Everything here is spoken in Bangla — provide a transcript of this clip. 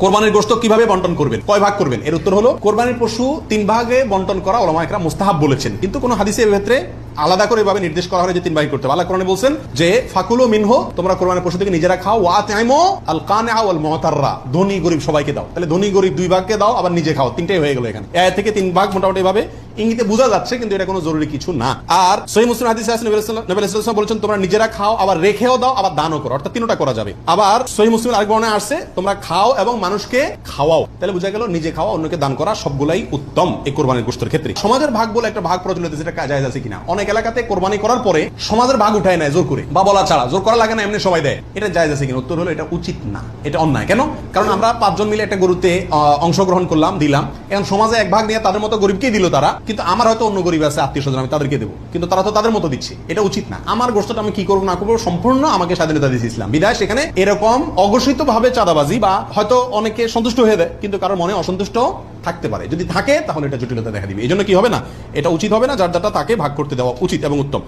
কোরবানির গোশত কিভাবে বন্টন করবেন, কয় ভাগ করবেন? এর উত্তর হলো কোরবানির পশু 3 ভাগে বন্টন করা উলামা ইকরাম মুস্তাহাব বলেছেন, কিন্তু কোন হাদিসে এর ক্ষেত্রে আলাদা করে এভাবে নির্দেশ করা হয় যে 3 ভাগ করতে হবে। আল্লাহ কোরআনে বলছেন যে ফাকুলু মিনহু, তোমরা কোরবানির পশু থেকে নিজেরা খাও, ওয়া আতইমু আল কানিআ ওয়াল মুতাররা, ধনী গরিব সবাইকে দাও। তাহলে ধনী গরিব 2 ভাগকে দাও, আবার নিজে খাও, তিনটাই হয়ে গেল এখানে। এর থেকে 3 ভাগ মোটামুটি ভাবে ইঙ্গিতে বোঝা যাচ্ছে, কিন্তু এটা কোনো জরুরি কিছু না। আর সহিহ মুসলিম হাদিসে আছে নবী সাল্লাল্লাহু আলাইহি ওয়াসাল্লাম বলেছেন তোমরা নিজেরা খাও, আবার রেখেও দাও, আবার দানও করো, অর্থাৎ তিনটা করা যাবে। আবার সহিহ মুসলিমের আরেক বর্ণনায় আসছে তোমরা খাও এবং মানুষকে খাওয়াও। তাহলে বোঝা গেল নিজে খাওয়া, অন্যকে দান করা সবগুলাই উত্তম এই কোরবানির গোশতের ক্ষেত্রে। সমাজের ভাগ বলে একটা ভাগ প্রচলিত আছে, যেটা জায়েজ আছে কিনা। অনেক এলাকাতে কোরবানি করার পরে সমাজের ভাগ উঠায় নেয় জোর করে, বা বলা ছাড়া, জোর করা লাগে না, এমনি সবাই দেয়। এটা জায়েজ আছে কিনা? উত্তর হলো এটা উচিত না, এটা অন্যায়। কেন? কারণ আমরা 5 জন মিলে একটা গরুতে অংশগ্রহণ করলাম, দিলাম, এখন সমাজে এক ভাগ নিয়ে তাদের মতো গরিবকেই দিল তারা, কিন্তু আমার হয়তো অন্য গরিব আছে, আত্মীয় স্বজন, আমি তাদেরকে দেবো, কিন্তু তারা তো তাদের মতো দিচ্ছে। এটা উচিত না। আমার গোশতটা আমি কি করবো না করবো সম্পূর্ণ আমাকে স্বাধীনতা দিয়েছে ইসলাম। বিধায় সেখানে এরকম অঘোষিত ভাবে চাঁদাবাজি, বা হয়তো অনেকে সন্তুষ্ট হয়ে দেয় কিন্তু কারোর মনে অসন্তুষ্ট থাকতে পারে, যদি থাকে তাহলে এটা জটিলতা দেখা দিবে। এই জন্য কি হবে না, এটা উচিত হবে না। যার যারটা তাকে ভাগ করতে দেওয়া উচিত এবং উত্তম।